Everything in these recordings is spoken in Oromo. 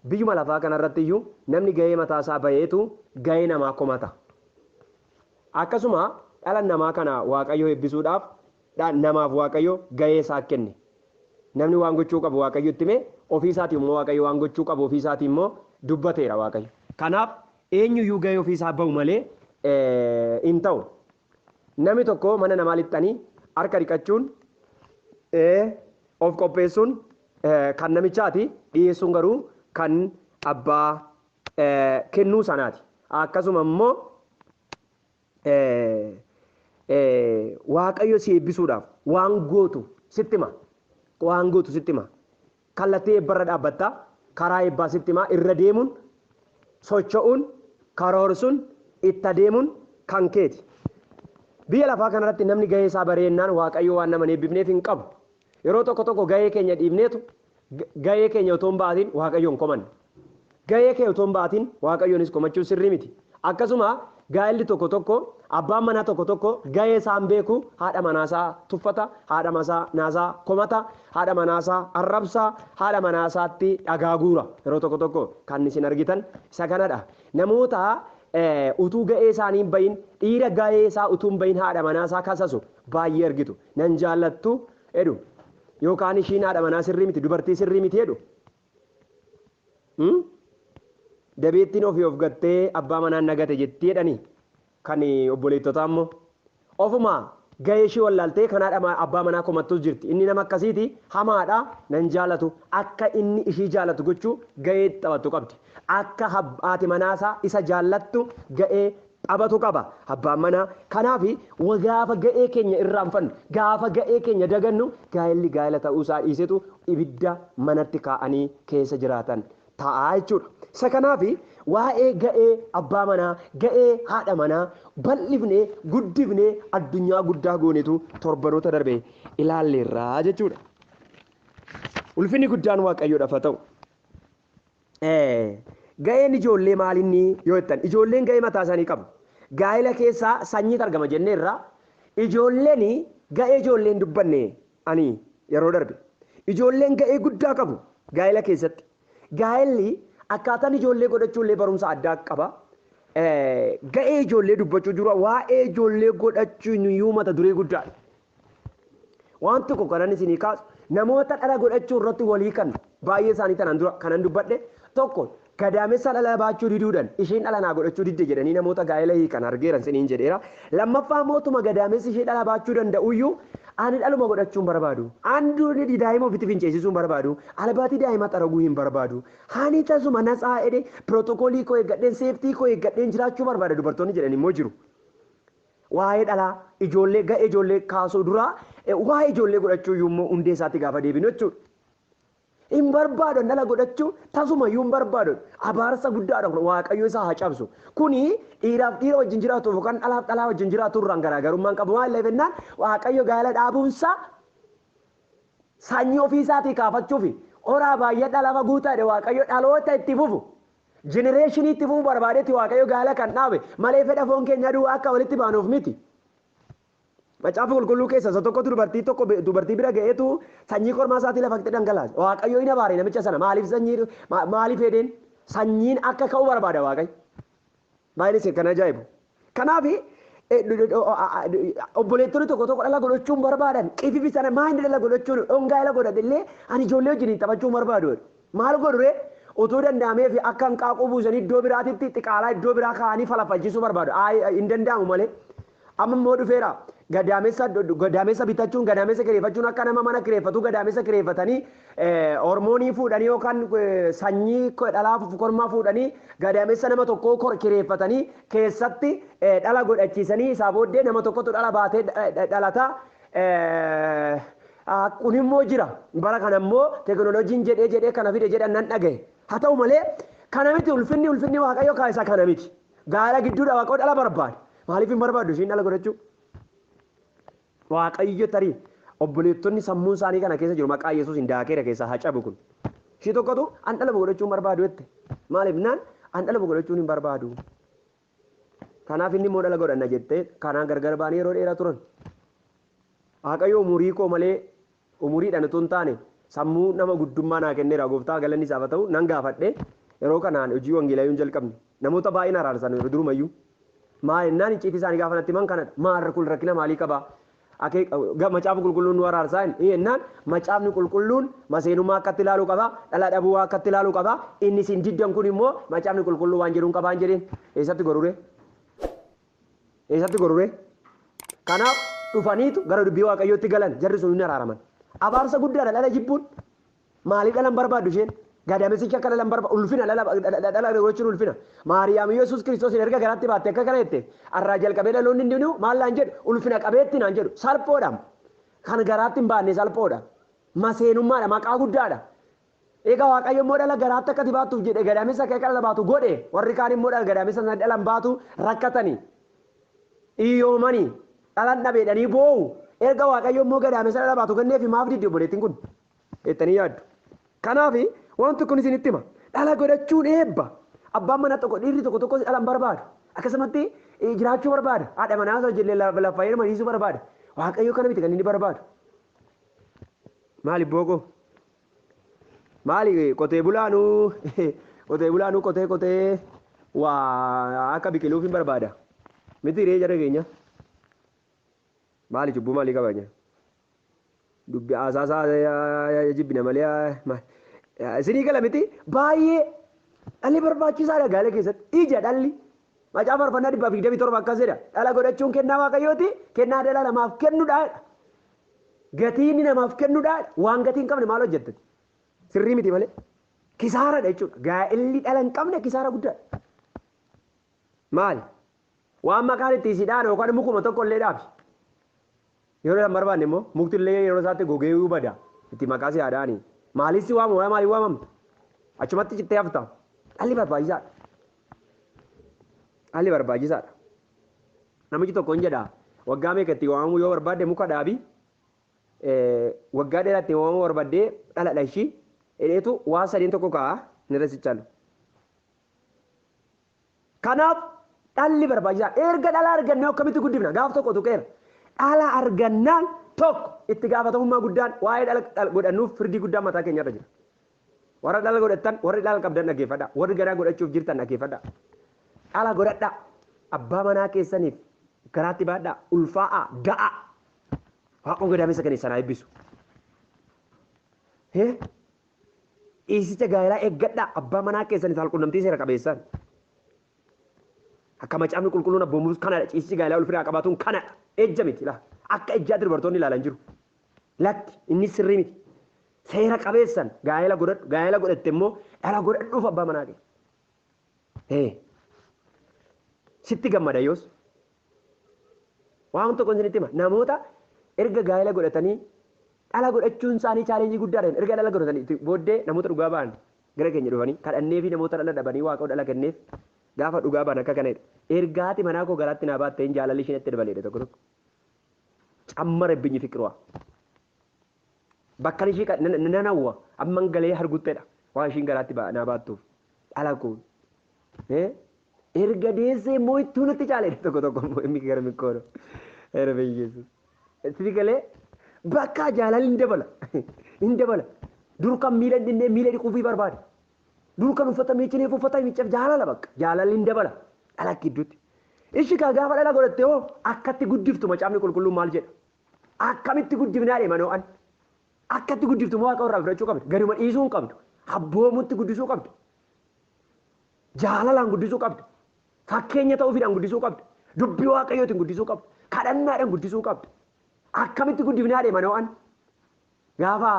biyyuma lafaa kanarratti iyyuu namni gahee mataasaa baheetu gahee namaa komata. Akkasuma dhala namaa kana Waaqayyo eebbisuudhaaf namaaf Waaqayyo gahee isaa kenne. Namni waan gochuu qabu Waaqayyo itti hime, ofii isaatii immoo Waaqayyo waan gochuu qabu ofii isaatii immoo dubbateera Waaqayyo. Kanaaf eenyuyyuu gahee ofii isaa bahu malee hin ta'u. Namni tokko mana namaa lixxanii harka dhiqachuun of qopheessuun kan namichaati, dhiyeessuun garuu kan abbaa kennuu sanaati. Akkasuma immoo Waaqayyo si eebbisuudhaaf waan gootu sitti hima. Waan gootu sitti hima. Kallattii eebbarra dhaabbattaa, karaa eebbaa sitti hima. Irra deemuun, socho'uun, karoorsuun, itti adeemuun kan keeti. Biyya lafaa kanarratti namni gahee isaa bareennaan Waaqayyo waan nama eebbifneef hin qabu. Yeroo tokko tokko gahee keenya dhiibneetu gahee keenya otoo hin baatiin Waaqayyoon komanne. Gahee keenya otoo hin baatiin Waaqayyoonis komachuun sirrii miti. Akkasuma gaa'elli tokko tokko abbaan manaa tokko tokko gahee isaan beeku haadha manaasaa tuffata, haadha manaasaa komata, haadha manaasaa arrabsaa, haadha manaasaatti dhagaa guura. Yeroo tokko tokko kan isin argitan isa kanadha. Namoota utuu gahee isaanii hin bahin, dhiira gahee isaa utuu hin bahin haadha manaasaa kasasu baay'ee argitu. Nan jaallattu jedhu yookaan ishiin haadha manaa sirrii miti, dubartii sirrii miti jedhu. Dabeettiin ofii of gattee abbaa manaan nagate jettee jedhanii kan obboleettotaa immoo ofuma gahee ishee wallaaltee kan haadha abbaa manaa komattus jirti. Inni nama akkasiiti hamaadha, nan jaalatu, akka inni ishii jaalatu gochuu gahee taphattu qabdi. Akka haati manaasaa isa jaallattu gahee taphatu qaba abbaan manaa. Kanaaf gaafa gahee keenya irraanfannu, gaafa gahee keenya dagannu gaa'elli gaa'ela ta'uusaa dhiisetu ibidda manatti kaa'anii keessa jiraatan ta'a jechuudha. Isa kanaaf waa'ee ga'ee abbaa manaa, ga'ee haadha manaa bal'ifnee guddifnee addunyaa guddaa goonetu torbanoota darbe ilaalleerraa jechuudha. Ulfinni guddaan Waaqayyoodhaaf haa ta'u. Ga'een ijoollee maalinni yoo jettan ijoolleen ga'ee mataa isaanii qabu. Gaa'ela keessaa sanyiitu argama jenneerra. Ijoolleen ga'ee ijoolleen dubbanne ani yeroo darbe. Ijoolleen ga'ee guddaa qabu gaa'ela keessatti. Gaa'elli akkaataan ijoollee godhachuullee barumsa addaa qaba. Ga'ee ijoollee dubbachuu jiru waa'ee ijoollee godhachuun iyyuu mata duree guddaadha. Waan tokko kanan isinii kaasu namoota dhala godhachuu irratti walii kan baay'ee isaanii kanan dubbadhe tokko gadaamessa dhala baachuu diduudhaan isheen dhala naa godhachuu didde jedhanii namoota gaa'ela hiikan argeeran siniin jedheera. Lammaffaa mootuma gadaamessi ishee dhala baachuu danda'uyyuu ani dhaluma godhachuun barbaadu. Anduun daa'ima ofitti finceessisuun barbaadu. Albaatii daa'ima xaraguu hin barbaadu. Hani tasuma nasaa edee pirootokoolii koo eeggadheen seeftii koo eeggadheen jiraachuu barbaada dubartoonni jedhan immoo jiru. Waa'ee dhalaa ijoollee ga'ee ijoollee kaasuu duraa waa'ee ijoollee godhachuu immoo hundee isaatti gaafa deebinu jechuudha. Hin barbaadu dhala godhachuu tasuma iyyuu hin barbaadu. Abaarsa guddaadha Waaqayyo isaa haa cabsu. Kuni dhiiraaf dhiira wajjin jiraatuuf yookaan dhalaaf dhalaa wajjin jiraatu irraan garaagarummaan qabu. Waan laafennaan Waaqayyo gaa'ela dhaabuunsaa sanyii ofii isaatii kaafachuufi horaa baay'ee dhalama guutaadha Waaqayyo dhaloota itti fufu. Jenereeshinii itti fufu barbaadetti Waaqayyo gaa'ela kan dhaabe malee fedha foon keenya du'aa akka walitti baanuuf miti. Macaafa qulqulluu keessa isa tokkotu dubartii bira ga'eetu sanyii kormaa isaatii lafatti dhangalaase. Waaqayyo hin abaare namicha sana maaliif fedheen sanyiin akka ka'u barbaada Waaqayyo. Baay'innis kan ajaa'ibu. Kanaaf obboleettonni tokko tokko dhala godhachuun barbaadan qififi sana maal dhala godhachuun dhongaa'ela godhatellee ani ijoollee wajjin taphachuun barbaadu. Maal godhure utuu danda'amee fi akka hanqaaquu buusanii iddoo biraatitti xiqqaalaa iddoo biraa kaa'anii falafalchisuu barbaadu. Hin danda'amu malee. Amma immoo dhufeera. Gadaamessa bitachuun gadaamessa kireeffachuun akka nama mana kireeffatu gadaamessa kireeffatanii hormoonii fuudhanii yookaan sanyii dhalaa kormaa fuudhanii gadaamessa nama tokkoo kireeffatanii keessatti dhala godhachiisanii isaa booddee nama tokkotu dhala baatee dhalata. Kun immoo jira. Bara kana immoo teekinooloojiin jedhee kana fide jedhan nan dhagaye. Haa ta'u malee kana miti ulfinni Waaqayyo kaasa kana miti. Gaara gidduudha Waaqayyo dhala barbaada. Maaliif hin barbaadu ishiin dhala godhachuu? Waaqayyo tarii obboleettonni sammuun isaanii kana keessa jiru maqaa Yesuus hin daakeera keessaa haa cabu kun. Ishii tokkotu an dhala godhachuun barbaadu jette. Maaliif naan an dhala godhachuun hin barbaadu. Kanaaf inni immoo dhala godhanna jettee kanaan gargar baanii yeroo dheeraa turan. Waaqayyo umurii koo malee umuriidhaan utuu hin taane sammuu nama guddummaa naa kenneera gooftaa galanni isaaf haa ta'u nan gaafadhe yeroo kanaan hojii wangeelaayuun jalqabne namoota baay'een araarsan durumayyuu maa ennaan icciitii isaanii gaafa natti himan kanadha maarra kun rakkina maalii qabaa macaafa qulqulluun nu araarsaa ennaan macaafni qulqulluun maseenummaa akkatti ilaaluu qabaa dhala dhabuu akkatti ilaaluu qabaa inni isin diddan kun immoo macaafni qulqulluu waan jedhuun qabaan jedheen eessatti gorure kanaaf dhufaniitu gara dubbii waaqayyootti galan jarri sun hin araaraman abaarsa guddaadha dhala jibbuun maalii dhalan barbaaddu isheen gadaamessicha akka dhalan barbaadu ulfina dhala gochuun ulfina maariyaam yesuus kiristoos erga garaatti baatte akka kana jette arraa jalqabee dhaloonni hundinuu maal naan jedhu ulfina qabeetti naan jedhu salphoodha kan garaatti hin baanne salphoodha maseenummaadha maqaa guddaadha egaa waaqayyo immoo dhala garaatti akka baatuuf jedhe gadaamessa akka dhala baatu godhe warri kaan immoo dhala gadaamessa dhalan baatu rakkatanii iyyoomanii dhalan dhabeedhanii boo'u erga waaqayyo immoo gadaamessa dhala baatu kenneefi maaf didde obboleettiin kun jettanii yaaddu kanaaf wanti kun isinitti hima dhala godhachuun eebba abbaan mana tokko dhiirri tokko dhalan barbaadu akkasumatti jiraachuu barbaada haadha manaa osoo jillee lafa hirma dhiisuu barbaada waaqayyo kana miti kan inni barbaadu maali booko maali qotee bulaanuu qotee waa akka biqiluuf hin barbaada miti ree jara keenya maali cubbuu maalii qabanya dubbi asaasaa jibbina malee isinii gala miti baay'ee dhalli barbaachisaadha gaala keessatti ija dhalli macaa farfannaa 127 akkas jedha dhala godhachuun kennaa waaqayyooti kennaa dhala namaaf kennuudha gatiin namaaf kennuudha waan gatii hin qabne maal hojjettan sirrii miti malee kisaaradha jechuudha gaa'elli dhala hin qabne kisaara guddaadha maali waan maqaan itti isidhaan yookaan mukuma tokko illee dhaabi yeroo dhan barbaanne immoo mukti illee yeroo isaatti gogee bada itti maqaa si yaadaanii maaliif si waamu maaliif waamamtu achumatti cittee hafta dhalli barbaachisaadha namichi tokko hin jedha waggaa meeqa itti waamamuu yoo barbaadde muka dhaabi waggaa dheeraa itti waamamuu barbaaddee dhala dhashii hidheetu waan sadiin tokko ka'a ni rasichalu kanaaf dhalli barbaachisaadha erga dhala argannee akkamitti guddifna gaaf tokko tuqeera dhala argannaan tokko itti gaafatamummaa guddaan waa'ee dhala godhannuuf firdii guddaan mataa keenyarra jira warra dhala godhattan warri dhala qabdan dhaggeeffadha warri garaa godhachuuf jirtan dhaggeeffadha dhala godhadha abbaa manaa keessaniif garaatti baadhaa ulfaa'aa ga'a waaqoon gadaamessa kan sanaa eebbisu dhiisicha gaa'elaa eeggadhaa abbaa manaa keessaniif halqunnamtii seera qabeessaan akka macaafni qulqulluun abboomuus kanadha ciisichi gaa'elaa ulfinaa qabaatuun kanadha ejja miti laa akka ejjaatti dubartoonni ilaalan jiru lakki inni sirrii miti seera qabeessan gaa'ela godhatte immoo dhala godhadhuuf abbaa manaa kee sitti gammada yoos waan tokko isinitti hima namoota erga gaa'ela godhatanii dhala godhachuun isaanii chaalenjii guddaadha erga dhala godhatanii booddee namoota dhugaa ba'an gara keenya dhufanii kadhannee fi namoota dhala dhabanii waaqa dhala kenneef gaafa dhugaa ba'an akka kanadha ergaati manaa koo garaatti naa baattee hin jaalalli ishiin itti dabaleedha tokko cammara binyi fiqirwa bakka ishii nanawwa amman galee hargutteedha waa ishiin garaatti naa baattuuf dhala koo erga deessee immoo ittuu nutti caaleedha tokko immi gara mikkoono erga yesus itti galee bakka jaalalli hin dabala dur kan miila dhiquufii barbaade dur kan uffata miiccineef uffata miicceef jaalala bakka jaalalli hin dabala dhala gidduutti ishi gaafa dhala godhatte hoo akkatti guddiftu macaafni qulqulluun maal jedha akkamitti guddifnaa deemanoo an akkatti guddiftu waaqa irraa fudhachuu qabdu gaduma dhiisuu hin qabdu abboomutti guddisuu qabdu jaalalaan guddisuu qabdu fakkeenya ta'uufiidhaan guddisuu qabdu dubbii waaqayyootiin guddisuu qabdu kadhannaadhaan guddisuu qabdu akkamitti guddifnaa deemanoo an gaafa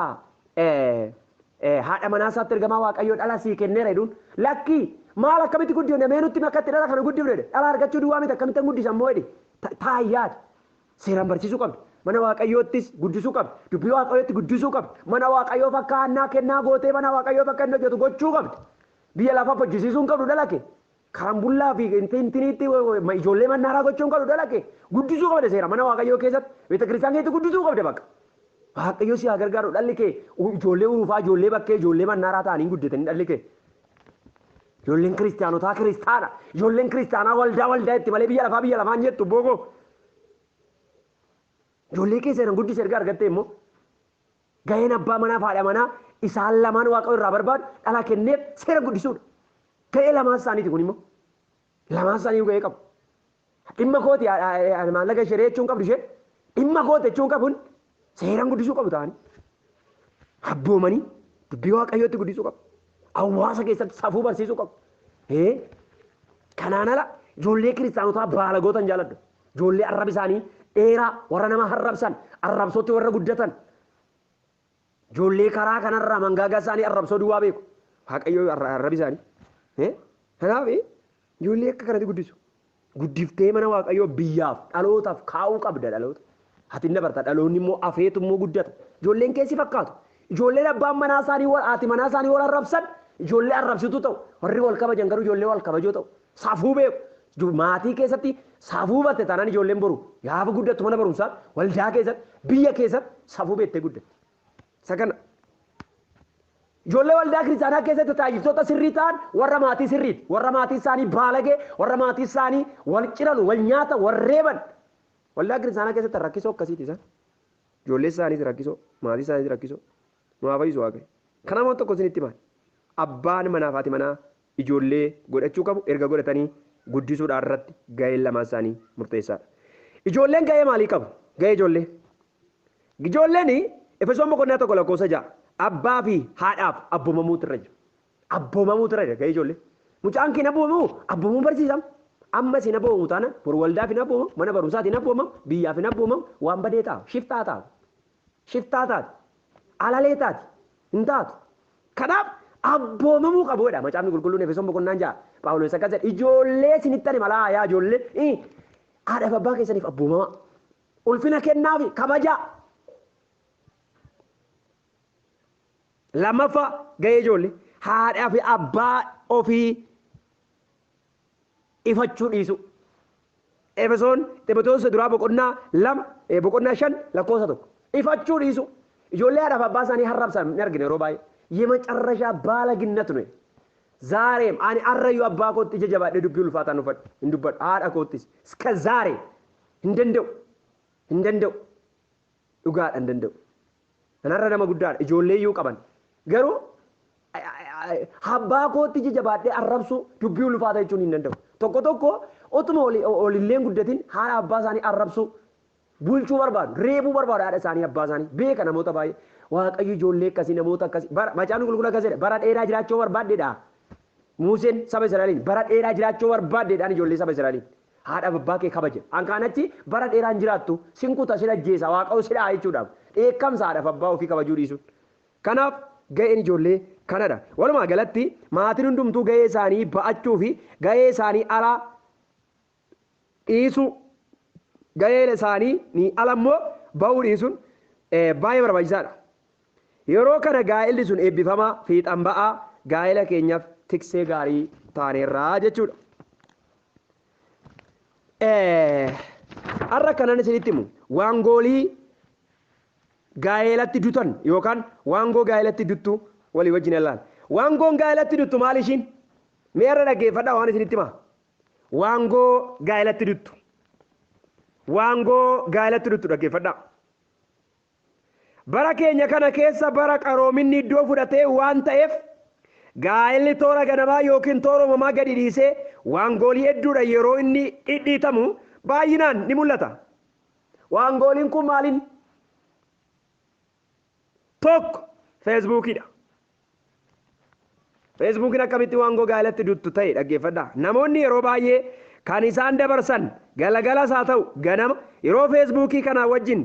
haadha manaa isaatti ergamaa waaqayyoo dhala sii kenneera jedhuun lakkii maal akkamitti guddifne mee nutti makkatti dhala kana guddifne dhala argachuu duwwaa miti akkamitti guddisan moo jedhe taayyaad seeraan barsiisuu qabdu mana waaqayyoottis guddisuu qabdu dubbii waaqayyootti guddisuu qabdu mana waaqayyoo fakka annaa kennaa gootee mana waaqayyoo fakka inni hojjetu gochuu qabdu biyya lafaa hojjisiisuu hin qabdu dhalake karambullaa fi intiniitti ijoollee mannaaraa gochuu hin qabdu dhalake guddisuu qabde seera mana waaqayyoo keessatti beeta kiristaan keessatti guddisuu qabde bakka waaqayyoo si haa gargaaru dhalli kee ijoollee uruufaa ijoollee bakkee ijoollee mannaaraa ta'anii guddatanii dhalli kee ijoolleen kiristaanotaa kiristaana ijoolleen kiristaanaa waldaa itti malee biyya lafaan jettu boogoo ijoollee kee seeraan guddisee erga argatte immoo Gaheen abbaa manaa fi haadha manaa isaan lamaan Waaqayyo irraa barbaadu dhala kenneef seera guddisuudha. Gahee lamaan isaaniiti kun immoo lamaan isaanii gahee qabu. Dhimma kooti maallaqa ishee jechuun qabdu ishee dhimma kooti jechuun qabuun seeraan guddisuu qabu ta'anii abboomanii dubbii Waaqayyootti guddisuu qabu. Hawaasa keessatti safuu barsiisuu qabu. Kanaan ala ijoollee kiristaanotaa baalagoota hin jaalladhu. Ijoollee arraba isaanii dheeraa warra nama arrabsan arrabsootti warra guddatan. Ijoollee karaa kanarraa mangaagaa isaanii arrabsoo duwwaa beeku. Waaqayyoo arrabi isaanii. Kanaaf ijoollee akka kanatti guddisu. Guddiftee mana Waaqayyoo biyyaaf dhalootaaf kaa'uu qabda dhaloota. Ati dabarta dhaloonni immoo afeetu immoo guddata. Ijoolleen keessi fakkaatu. Ijoolleen abbaan manaa isaanii haati manaa isaanii wal arrabsan ijoollee arrabsitu ta'u. Warri wal kabajan garuu ijoollee wal kabajoo ta'u. Safuu beeku. Maatii keessatti safuu batte taanaan ijoolleen boru gaafa guddattu mana barumsaa waldaa keessatti biyya keessatti safuu beettee guddatti. Isa kana ijoollee waldaa kiristaanaa keessatti tajaajiltoota sirrii ta'an warra maatii sirriiti. Warra maatii isaanii baalagee warra maatii isaanii wal ciran wal nyaata wal reeban. Waldaa kiristaanaa keessatti rakkisoo akkasiiti isaan. Ijoollee isaaniis rakkisoo maatii isaaniis rakkisoo nu haa fayyisu Waaqayyo. Kana waan tokko isinitti himaa abbaan manaa fi haati manaa ijoollee godhachuu qabu erga godhatanii guddisuudhaan irratti gaheen lamaan isaanii murteessaadha. Ijoolleen gahee maalii qabu? Gahee ijoollee. Ijoolleen Efesoon boqonnaa tokko lakkoofsa 6 abbaa fi haadhaaf abboomamuutu irra jira. Abboomamuutu irra jira gahee ijoollee. Mucaan kee abboomamu abboomamuu barsiisama. Amma isin abboomamu taana boru waldaaf hin abboomamu mana barumsaatiin abboomamu biyyaaf hin abboomamu waan badee ta'a shiftaa ta'a. Shiftaa taati. Alalee taati. Hin taatu. Kanaaf abboomamuu qabuudha. Macaafni qulqulluun Efesoon boqonnaa 6 Phaawulos akkas jedha ijoollee isinitti ani malaa yaa ijoollee haadhaaf abbaa keessaniif abboomama. Ulfina kennaafi kabaja. Lammaffaa gahee ijoollee haadhaa fi abbaa ofii ifachuu dhiisu. Efesoon Ximotewos duraa boqonnaa 2 boqonnaa 5 lakkoofsa 1 ifachuu dhiisu. Ijoollee haadhaaf abbaa isaanii harrabsan ni argina yeroo baay'ee. የመጨረሻ ባለግነት ነው። ዛሬም አኒ አረዩ አባ ኮት ጀጀባደ ዱብ ይልፋታ ነው ፈድ እንዱበድ አዳ ኮትስ እስከ ዛሬ እንደንደው ዱጋ እንደንደው አናራ ደማ ጉዳ እጆሌዩ ቀበን ገሩ አባ ኮት ጀጀባደ አረብሱ ዱብ ይልፋታ ይቹን እንደንደው ቶኮ ኦቱሞ ኦሊሌን ጉደቲን ሃ አባ ሳኒ አረብሱ ቡልቹ በርባዱ ሬቡ በርባዱ አዳ ሳኒ አባ ሳኒ ቤከ ነሞታ ባይ Waaqayyo ijoollee akkasii namoota akkasii macaafni qulqulluun akkas jedha bara dheeraa jiraachuu barbaaddeedha. Museen saba Israa'eliin bara dheeraa jiraachuu barbaaddeedhaan ijoollee saba Israa'eliin haadha abbaa kee kabaje. Ankaanachi bara dheeraan jiraattu sinkuta sila jeesa Waaqayyo silaa jechuudhaaf dheekkamsa haadhaaf abbaa ofii kabajuu dhiisuun. Kanaaf gaheen ijoollee kanadha. Walumaa galatti maatiin hundumtuu gahee isaanii ba'achuu fi gahee isaanii alaa dhiisuu gahee isaanii ni alammoo ba'uu dhiisuun baay'ee barbaachisaadha. Yeroo kana gaa'elli sun eebbifamaa fiixan ba'aa gaa'ela keenyaaf tiksee gaarii taaneerraa jechuudha. Har'a kanan isinitti himu waangoolii gaa'elatti dutan yookaan waangoo gaa'elatti duttu walii wajjin ilaala. Waangoon gaa'elatti duttu maal ishiin? Mee irra dhaggeeffadhaa waan isinitti himaa. Waangoo gaa'elatti duttu. Waangoo gaa'elatti duttu dhaggeeffadhaa. Bara keenya kana keessa bara qaroominni iddoo fudhatee waan ta'eef gaa'elli toora ganamaa yookiin toora uumamaa gadi dhiisee waangoolii hedduudha yeroo inni dhidhiitamu baay'inaan ni mul'ata. Waangooliin kun maaliin? Tokko feesbuukiidha. Feesbuukiin akkamitti waangoo gaa'elatti duttu ta'e dhaggeeffadhaa. Namoonni yeroo baay'ee kan isaan dabarsan galagalas haa ta'u ganama yeroo feesbuukii kanaa wajjin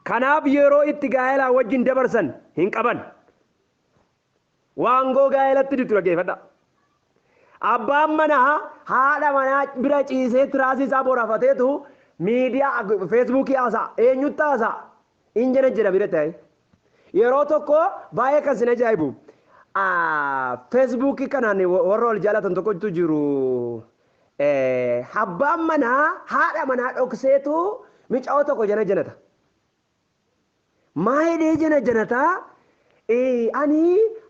kanaaf yeroo itti gaa'elaa wajjin dabarsan hin qaban. Waangoo gaa'elatti duttu dhaggeeffadhaa. Abbaan manaa haadha manaa bira ciisee tiraasii isaa boraafateetu miidiyaa feesbuukii haasa'a eenyutti haasa'a injina jedha bira ta'e. Yeroo tokko baay'ee kan sin ajaa'ibu feesbuukii kanaan warra wal jaalatan tokkotu jiru. Abbaan manaa haadha manaa dhokseetu micaa'oo tokko janata. Maayidee janataa ani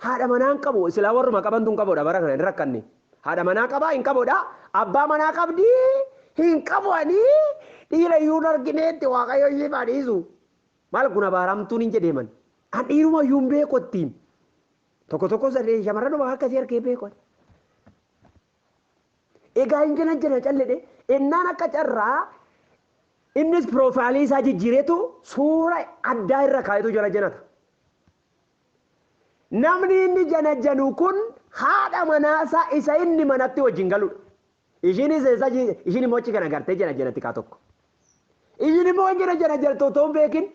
haadha manaan qabu silaa warruma qabantuun qaboodha bara kana hin rakkanne. Haadha manaa qabaa hin qaboodha. Abbaa manaa qabdi hin qabu ani dhiira iyyuu hin argineetti Waaqayyo ishee baadhiisu. Maal kun abaaramtuun hin jedheeman. An dhiiruma iyyuu hin beekottiin. Tokko sadee shamarran dhumaa akkasii harkee beekon. Egaa hin jana calledhe innaan akka carraa innis piroofaayilii isaa jijjiireetu suura addaa irra kaayetu janata. Namni inni janajanu kun haadha manaasaa isa inni manatti wajjin galudha. Ishiin immoo achi kana gartee janajanatti kaa tokko. Ishiin immoo janajaltu otoo hin beekin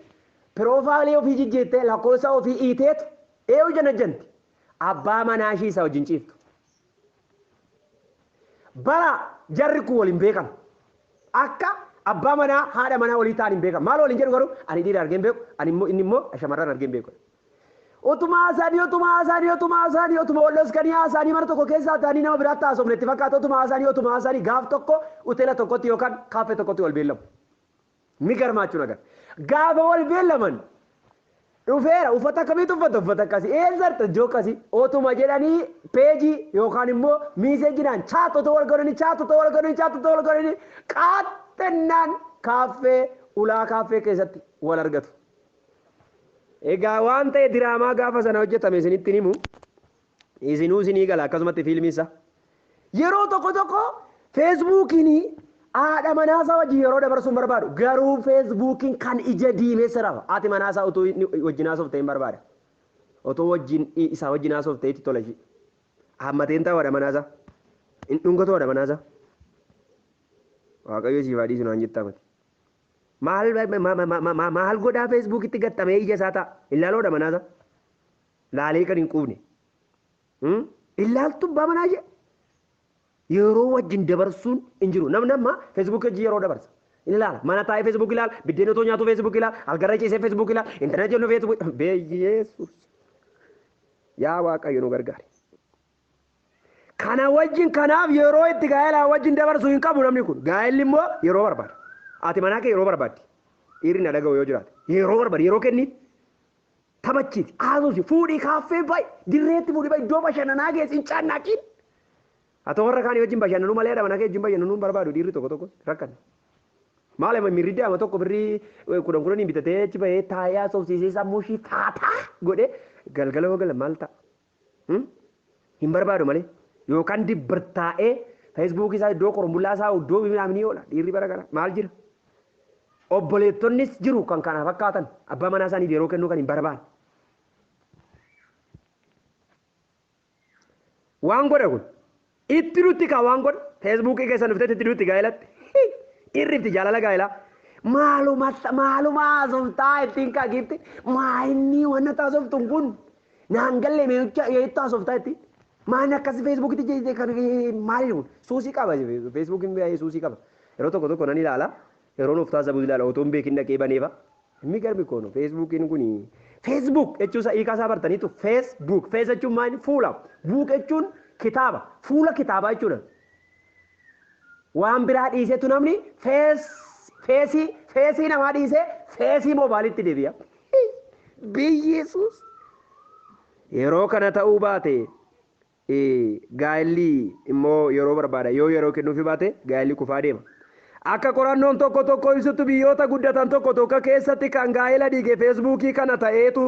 piroofaayilii ofii jijjiirtee lakkoofsa ofii hiiteetu eewu janajanti. Abbaa manaa ishii isa wajjin ciiftu. Bara jarri kun waliin beekan. Akka abbaa manaa haadha manaa walii ta'an hin beekan. Maal waliin jedhu garuu ani dhiira argeen beeku ani immoo inni immoo shamarran argeen beeku. Utuma wallos kan haasanii mana tokko keessaa ta'anii nama biraatti haasofne itti fakkaata utuma haasanii gaaf tokko hoteela tokkotti yookaan kaaffee tokkotti wal beellamu. Mi garmaachuu nagar. Gaafa wal beellaman dhufeera uffata akkamiitu uffata akkasii eessatti ijoo akkasii otuma jedhanii peejii yookaan immoo miiseejinaan chaatota wal godhanii qaaxxennaan kaaffee ulaa kaaffee keessatti wal argatu. Egaa waan ta'e diraamaa gaafa sana hojjetame isinitti himu isinuu isinii gala akkasumatti fiilmiisa. Yeroo tokko feesbuukiin haadha manaasaa wajjin yeroo dabarsuun barbaadu garuu feesbuukiin kan ija diimeessa rafa haati manaasaa otoo wajjin haasofte hin barbaada. Otoo isaa wajjin haasofte itti tola ishee. Hammateen ta'u haadha manaasaa. Hin dhungatu haadha manaasaa. Waaqayyo siif haadhiisu naan jettaa mati. Maal godhaa feesbuukitti gaxxamee ija isaa ta'a. Ilaaloodha manaasaa. Laalee kan hin quufne. Ilaaltu abbaa manaa ishee. Yeroo wajjin dabarsuun hin jiru. Namni amma feesbuukii wajjin yeroo dabarsa. Ilaala. Mana taa'ee feesbuukii ilaala. Biddeen otoo nyaatu feesbuukii ilaala. Algarra ciisee feesbuukii ilaala. Intarneetii jennu feesbuukii. Beeyesuus. Yaa Waaqayyo nu gargaari. Kana wajjin kanaaf yeroo itti gaa'elaa wajjin dabarsu hin qabu namni kun. Gaa'elli immoo yeroo barbaada. Ati manaa kee yeroo barbaaddi. Dhiirri na dhaga'u yoo jiraate. Yeroo barbaada. Yeroo kenniif. Taphachiiti. Haasuusi. Fuudhii kaaffee baay'ee. Dirreetti fuudhii baay'ee iddoo bashannanaa geessi hin caannaaqiin. Atoo warra kaanii wajjin bashannanuu malee dha manaa kee wajjin bashannanuu hin barbaadu dhiirri tokko rakkan. Maal mirriddi ama tokko birrii kudhan bitatee achi bahee taa'ee haasofsiisee sammuu ishii taataa godhee galgala maal ta'a. Hin barbaadu malee yookaan dibbirtaa'ee feesbuukii isaa iddoo qorombullaa isaa iddoo midhaan ni oola dhiirri bara gara maal jira. Obboleettonnis jiru kan kana fakkaatan abbaa manaa isaaniif yeroo kennuu kan hin barbaadu. Waan godhe kun itti nutti kaa waan godhe feesbuukii keessa nuftee itti nutti gaa'elatti irrifti jaalala gaa'elaa maaluma haasoftaa ittiin kaagifti maayinni wanna taasoftuun kun naan gallee meecha yeetta haasoftaa ittiin maayinni akkasii feesbuukitti kan maali kun suusii qaba feesbuukiin baay'ee suusii qaba yeroo tokko nan ilaala yeroo nuuf taasisu ilaala otoo hin beekin dhaqee baneefa inni garbi koonu feesbuukiin kun feesbuuk jechuun hiikaa isaa bartaniitu feesbuuk fees jechuun maayinni fuula buuk jechuun kitaaba fuula kitaabaa jechuudha. Waan biraa dhiisetu namni feesii namaa dhiisee feesii moobaalitti deebi'a. Biyyeessuus. Yeroo kana ta'uu baate gaa'elli immoo yeroo barbaada yeroo kennuufi baate gaa'elli kufaa deema. Akka qorannoon tokko ibsutti biyyoota guddatan tokko keessatti kan gaa'ela dhiige feesbuukii kana ta'eetu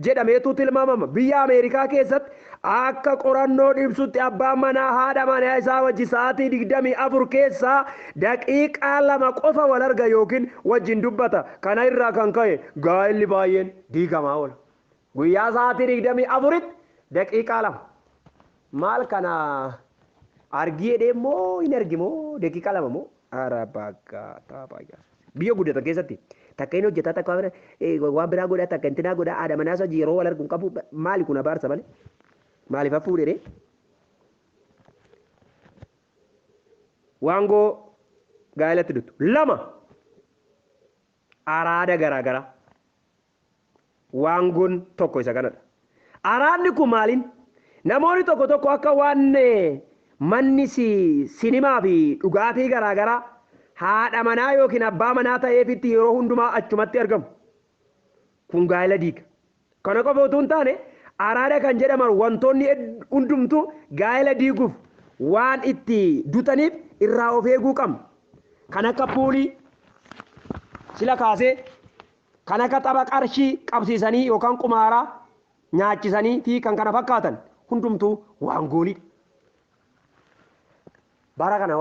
jedhameetu tilmaamama. Biyya Ameerikaa keessatti akka qorannoo ibsutti abbaan manaa haadha manaa isaa wajjin sa'aatii 24 keessaa daqiiqaa 2 qofa wal arga yookiin wajjin dubbata. Kana irraa kan ka'e gaa'elli baay'een diigamaa oola. Guyyaa sa'aatii 24tti daqiiqaa 2. Maal kana argee moo hin argimoo daqiiqaa 2 moo arabaagaa taaphaayyaa. Biyya guddatan keessatti takka inni hojjetaa takka waan biraa godhaa takka intinaa godhaa haadha manaa isaa yeroo wal arguun qabu maali kun abaarsa malee maaliif hafuudhee waangoo gaa'elatti duttu 2 araada garaagaraa waangoon tokko isa kanadha. Araadni kun maaliin namoonni tokko akka waan manni sinimaa fi dhugaatii garaagaraa haadha manaa yookiin abbaa manaa ta'eefitti yeroo hundumaa achumatti argamu. Kun gaa'ela diiga. Kana qofa utuu hin taane araada kan jedhaman wantoonni hundumtuu gaa'ela diiguuf waan itti dutaniif irraa of eeguu qabna. Kan akka puulii sila kaasee kan akka tapha qarshii qabsiisanii yookaan qumaaraa nyaachisanii fi kan kana fakkaatan hundumtuu waan goolidha. Bara kana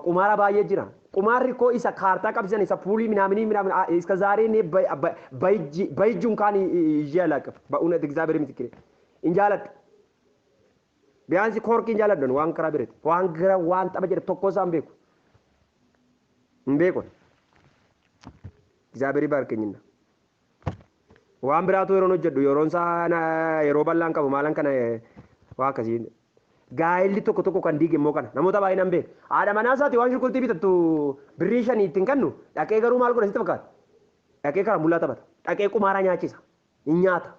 qumaara baay'ee jira. Qumaarri koo isa kaartaa qabsiisan isa puulii minaaminii iska zaaree ne bayjuun kaan ijaalaqaf ba'uuna egzaaberii mitikire in jaaladhu. Biyaansi koorkii in jaaladhu waan karaa bireeti waan gara waan tapha jedhe tokko isaan beeku. Hin beekon. Egzaaberii baarkeenyinna. Waan biraatu yeroo hojjedhu yeroon isaa yeroo bal'aan qabu maalan kana waa akkasii. Gaa'elli tokko kan diige immoo kana namoota baay'inaan beeku. Haadha manaa isaati waan shulkultii bitattu birrii shanii ittiin kennu dhaqee garuu maal godha sitti fakkaata. Dhaqee karaa mul'ata bata. Dhaqee qumaaraa nyaachisa. Hin nyaata.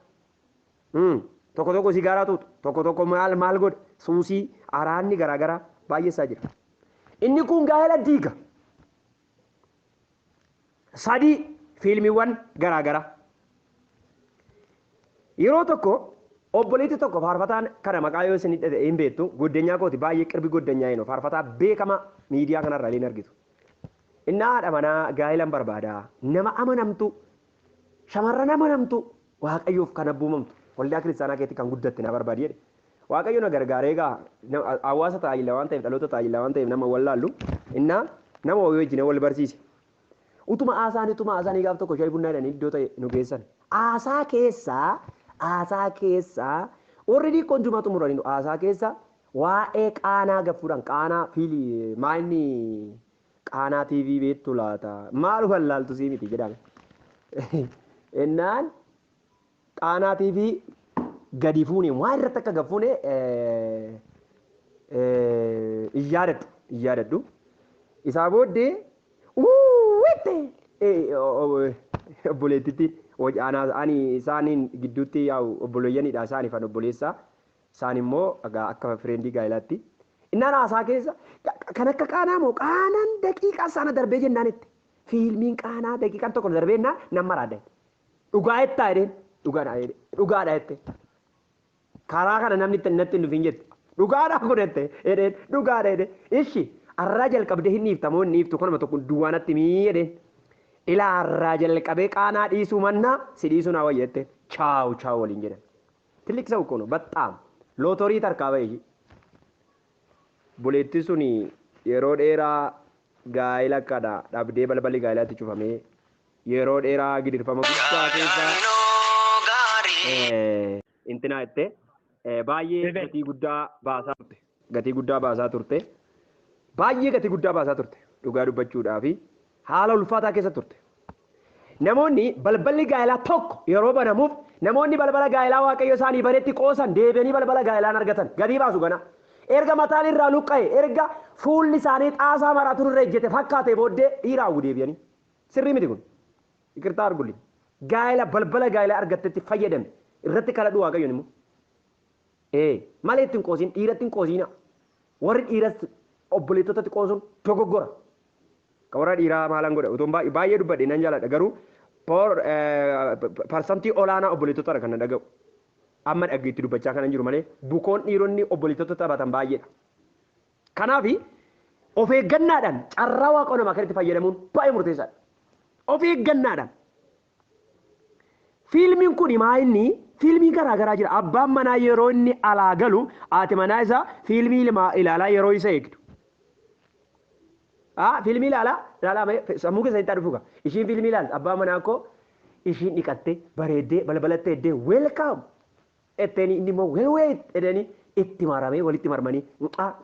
Tokko sigaaraa tuutu. Tokko maal godha. Suusii araanni garaagaraa baay'eessaa jira. Inni kun gaa'ela diiga. Sadii fiilmiiwwan garaagaraa. Yeroo tokko obboleetti tokko faarfataan kana maqaa yoo isin hin beektu goddanyaa kooti baay'ee qirbi goddanyaa hin faarfataa beekama miidiyaa kanarra illee argitu. Inni haadha manaa gaa'elan barbaada nama amanamtu shamarran amanamtu waaqayyoof kan abboomamtu waldaa kiristaanaa keetti kan guddatte na barbaadi jedhe. Waaqayyo na gargaaree egaa hawaasa tajaajila waan ta'eef dhaloota tajaajila waan ta'eef nama wallaallu innaa nama wajjin wal barsiise. Utuma haasaanii gaaf tokko shaayii bunnaa jedhanii iddoo ta'e nu geessan. Haasaa keessaa warri dhiiqqoon jumaa xumuranii haasaa keessa waa'ee qaanaa gaffuudhaan qaanaa fiilii maayinni qaanaa TV beektu laata maal wallaaltu sii miti jedhame. Innaan qaanaa TV gadi fuune waan irratti akka gaffuune iyyaadadhu. Isaa booddee obboleettitti ani isaaniin gidduutti yaa'u obboleeyyanidha isaanii fan obboleessaa isaan immoo akka fireendii gaa'ilaatti. Innaan haasaa keessa kan akka qaanaa moo qaanaan daqiiqaa sana darbee jennaan itti fiilmiin qaanaa daqiiqaan tokko darbee jennaan nama raadda dhugaa jettaa jedheen dhugaadha jette karaa kana namni natti hin dhufin jette dhugaadha godhette jedheen dhugaadha jedheen ishi arraa jalqabdee hin dhiiftamoo hin dhiiftu kanuma tokko duwwaanatti mii jedheen. Ilaa arraa jalqabee qaanaa dhiisuu mannaa si dhiisuu naa wayyette chaawu waliin jedhan. Tilliksa ukkoonu baxxaam lootorii tarkaa ba'e. Buleetti suni yeroo dheeraa gaa'ela akkadha dhabdee balballi gaa'ilaatti cufamee yeroo dheeraa gidirfama guddaa keessa intinaa jettee baay'ee gatii guddaa baasaa turte. Gatii guddaa baasaa turte. Dhugaa dubbachuudhaafi. Haala ulfaataa keessa turte. Namoonni balballi gaa'elaa tokko yeroo banamuuf namoonni balbala gaa'elaa waaqayyo isaanii bareetti qoosan deebi'anii balbala gaa'elaan argatan gadii baasu gana. Erga mataan irraa luqqa'e erga fuulli isaanii xaasaa maraatu irra ejjete fakkaate booddee dhiiraa hawwu deebi'anii. Sirrii miti kun. Iqirtaa argulli. Gaa'ela balbala gaa'elaa argattetti fayyadame irratti kadhadhu waaqayyoon immoo. Malee ittiin qoosiin dhiiratti hin qoosiina. Warri dhiiras obboleettotatti qoosuun dogoggora. Warra dhiiraa maalan godha utuun baay'ee dubbadhe nan jaaladha garuu parsantii olaanaa obboleettota kan dhaga'u amma dhaggeetti dubbachaa kanan jiru malee bukoon dhiironni obboleettota taphatan baay'eedha. Kanaaf of eeggannaadhaan carraa waaqa namaa kanatti fayyadamuun baay'ee murteessaadha. Of eeggannaadhaan. Fiilmiin kun maayinni fiilmii garaagaraa jira. Abbaan manaa yeroo inni alaa galu haati manaa isaa fiilmii ilaalaa yeroo isa eegdu. Fiilmii ilaalaa sammuu keessatti dhufuuga. Ishiin fiilmii ilaalti abbaan manaa koo ishiin dhiqattee bareeddee balbalattee eddee weelkaam etteeni inni immoo weelweet edanii itti maramee walitti marmanii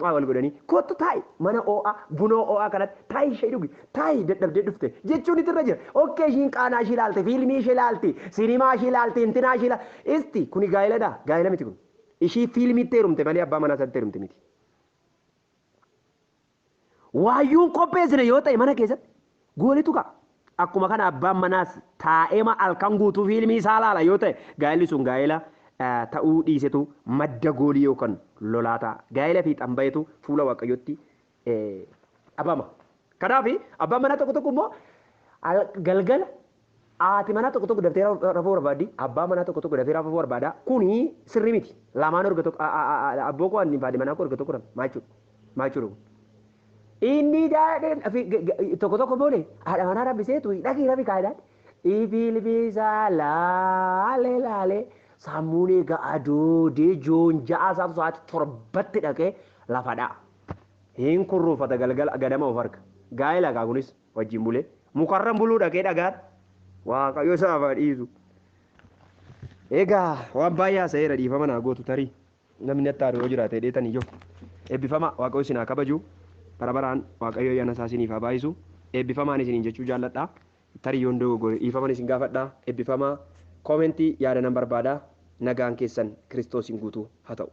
wal godhanii kottu taa'i mana oo'aa bunoo oo'aa kanatti taa'i ishee dhugi taa'i dadhabdee dhufte jechuun itti irra jira. Okkee ishiin qaanaa ishee ilaalti fiilmii ishee ilaalti sinimaa ishee ilaalti intinaa ishee ilaalti isti kuni gaa'iladha gaa'ila miti kun ishii fiilmiitti heerumte malee abbaa manaa isaatti heerumte miti. Waayyuun qopheessine yoo ta'e mana keessatti goolitu ka'a. Akkuma kana abbaan manaas taa'ema halkan guutuu fiilmii isaa ilaala yoo ta'e gaa'illi sun gaa'ila ta'uu dhiisetu madda goolii yookaan lolaa ta'a. Gaa'ila fi xambayetu fuula waaqayyootti dhabama. Kanaaf abbaan manaa tokko tokko immoo galgala haati manaa tokko tokko daftee rafuu barbaaddi abbaan manaa tokko tokko daftee rafuu barbaada kuni sirrii miti. Lamaan erga tokko abboo koo ani faadhi manaa koo erga tokko maachuudha. Inni tokko tokko boone haadha manaa rabbiseetu dhaqii rafi kaayidhaan Ibilbisaa laalee laalee sammuun egaa adoodee joon ja'a isaaf sa'aatii torbatti dhaqee lafa dha'a. Hin kurruufata galgala gadama of harka. Gaa'ela kaa kunis wajjin bulee mukarran buluu dhaqee dhagaan waaqayyo isaaf dhiisu. Egaa waan baay'ee haasa'eera dhiifama naa gootu tarii namni attaaduu yoo jiraate dheetan iyyoo. Eebbifama waaqayyo isin haa kabaju bara baraan waaqayyo ayyaana isaa isiniif haa baay'isu. Eebbifamaan isiniin jechuu jaalladha. Tarii yoon dogoggore dhiifaman isin gaafadha. Eebbifamaa koomentii yaada nan barbaada. Nagaan keessan Kiristoosiin guutuu haa ta'u.